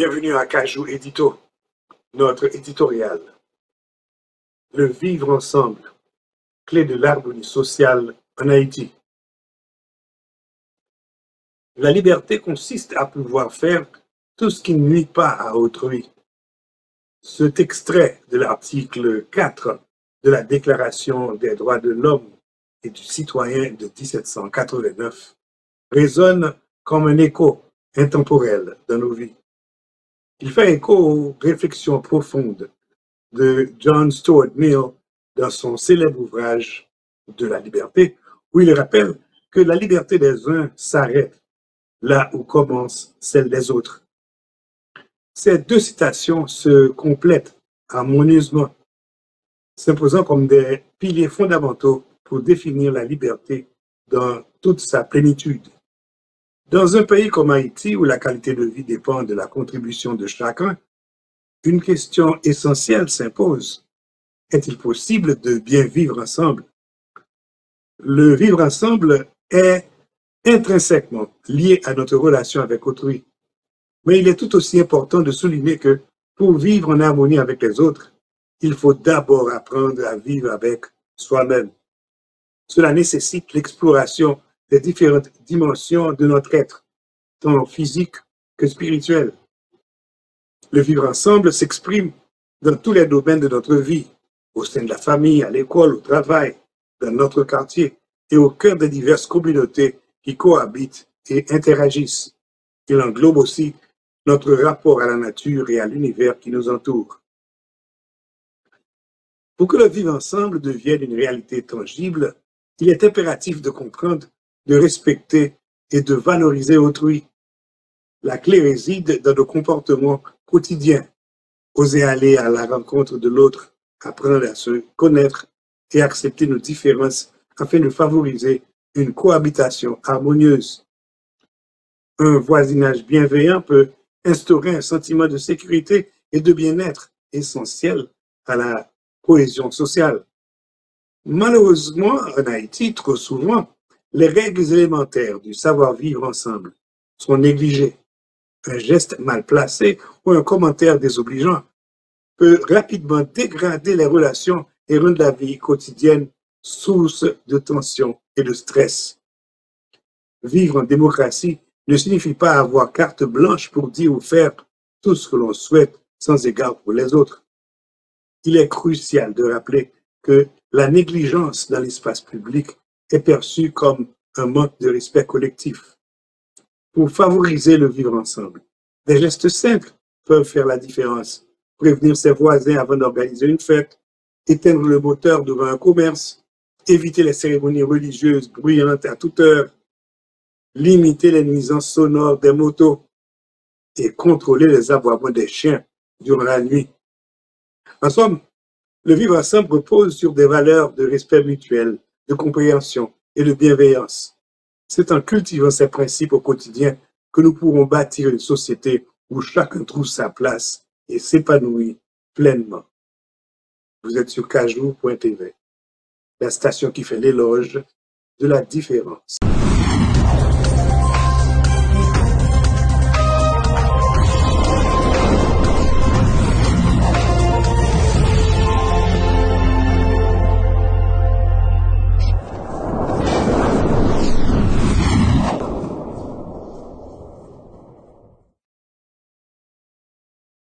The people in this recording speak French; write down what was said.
Bienvenue à Cajou Édito, notre éditorial. Le vivre ensemble, clé de l'harmonie sociale en Haïti. La liberté consiste à pouvoir faire tout ce qui ne nuit pas à autrui. Cet extrait de l'article 4 de la Déclaration des droits de l'homme et du citoyen de 1789 résonne comme un écho intemporel dans nos vies. Il fait écho aux réflexions profondes de John Stuart Mill dans son célèbre ouvrage de la liberté, où il rappelle que la liberté des uns s'arrête là où commence celle des autres. Ces deux citations se complètent harmonieusement, s'imposant comme des piliers fondamentaux pour définir la liberté dans toute sa plénitude. Dans un pays comme Haïti, où la qualité de vie dépend de la contribution de chacun, une question essentielle s'impose. Est-il possible de bien vivre ensemble? Le vivre ensemble est intrinsèquement lié à notre relation avec autrui. Mais il est tout aussi important de souligner que pour vivre en harmonie avec les autres, il faut d'abord apprendre à vivre avec soi-même. Cela nécessite l'exploration des différentes dimensions de notre être, tant physique que spirituel. Le vivre ensemble s'exprime dans tous les domaines de notre vie, au sein de la famille, à l'école, au travail, dans notre quartier et au cœur des diverses communautés qui cohabitent et interagissent. Il englobe aussi notre rapport à la nature et à l'univers qui nous entoure. Pour que le vivre ensemble devienne une réalité tangible, il est impératif de comprendre, de respecter et de valoriser autrui. La clé réside dans nos comportements quotidiens. Oser aller à la rencontre de l'autre, apprendre à se connaître et accepter nos différences afin de favoriser une cohabitation harmonieuse. Un voisinage bienveillant peut instaurer un sentiment de sécurité et de bien-être essentiel à la cohésion sociale. Malheureusement, en Haïti, trop souvent, les règles élémentaires du savoir-vivre ensemble sont négligées. Un geste mal placé ou un commentaire désobligeant peut rapidement dégrader les relations et rendre la vie quotidienne source de tension et de stress. Vivre en démocratie ne signifie pas avoir carte blanche pour dire ou faire tout ce que l'on souhaite sans égard pour les autres. Il est crucial de rappeler que la négligence dans l'espace public est perçue comme un manque de respect collectif. Pour favoriser le vivre ensemble, des gestes simples peuvent faire la différence. Prévenir ses voisins avant d'organiser une fête, éteindre le moteur devant un commerce, éviter les cérémonies religieuses bruyantes à toute heure, limiter les nuisances sonores des motos et contrôler les aboiements des chiens durant la nuit. En somme, le vivre ensemble repose sur des valeurs de respect mutuel, de compréhension et de bienveillance. C'est en cultivant ces principes au quotidien que nous pourrons bâtir une société où chacun trouve sa place et s'épanouit pleinement. Vous êtes sur Cajou.tv, la station qui fait l'éloge de la différence.